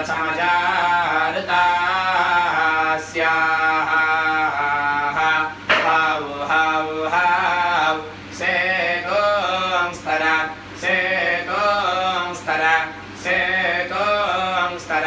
समजारुतास्याः हौ हौ हौ सेतोंस्तर सेतोंस्तर सेतोंस्तर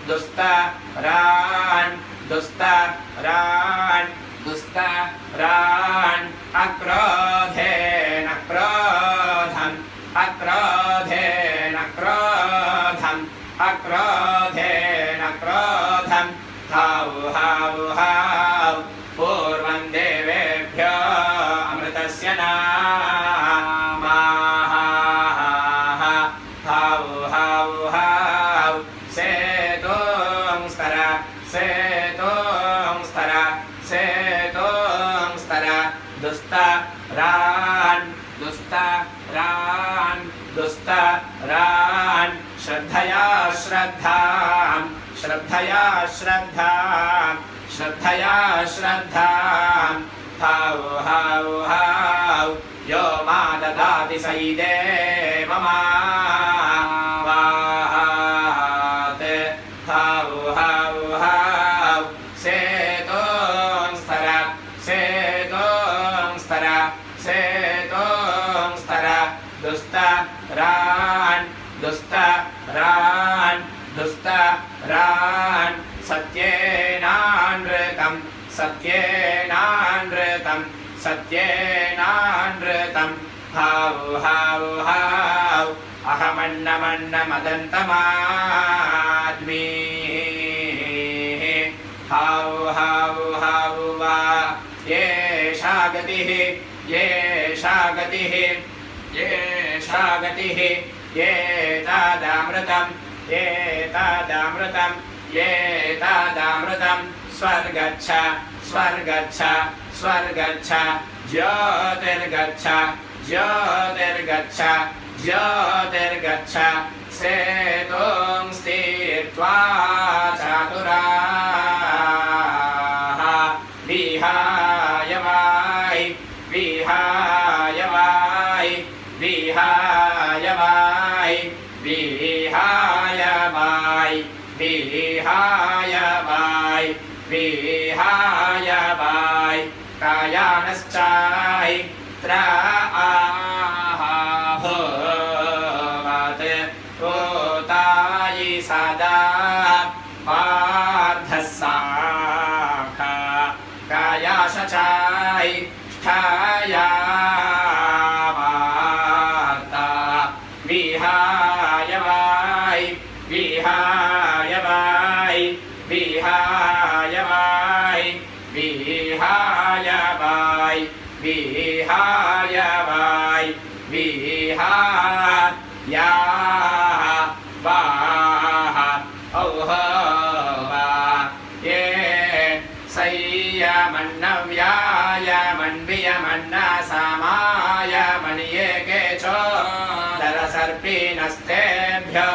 दुस्तरान् दुस्तरान् दुस्तरान् अक्रोधेन क्रोधम् अक्रोधेन क्रोधम् अक्रोधेन क्रोधम् हौ हौ हौ पूर्वं देवेभ्यो अमृतस्य नामाः हौ हौ हौ सेतोंस्तर सेतोंस्तर सेतोंस्तर दुस्तरान् दुस्तरान् दुस्तरान् श्रद्धया श्रद्धां श्रद्धया श्रद्धां श्रद्धया श्रद्धां हौ हौ हौ यो मा ददाति स इदेवमावाहात् हौ हौ हौ सेतोंस्तर सेतोंस्तर सेतोंस्तर दुस्तरान् दुस्तरान् दुस्तरान् सत्येनानृतं सत्येनानृतं सत्येनानृतं हौ हौ हौ अहमन्नमन्नमदन्तमाद्मी हौ हौ हौ वा येषा गतिः येषा गतिः येषा गतिः एतादमृतम् एतादमृतम् एतादमृतम् स्वर्गच्छ स्वर्गच्छ स्वर्गच्छ ज्योतिर्गच्छ ज्योतिर्गच्छ ज्योतिर्गच्छ सेतुं स्थित्वा चतुराः विहाय वायि विहाय वायि विहाय वायि विहाय वायि विहाय वायि विहाय वायि कायानश्चायि त्राहाभूवत् ओतायि सदा पार्थसाखा कायाशचायि ष्ठाया वार्ता विहाय वायि विहाय वायि विहाय वायि विहाय वायि विहाय वायि विहाय वाः औह वा ये सय्यमन्नव्यायमन्वियमन्नसामायमन्ये केचोदरसर्पिणस्तेभ्यो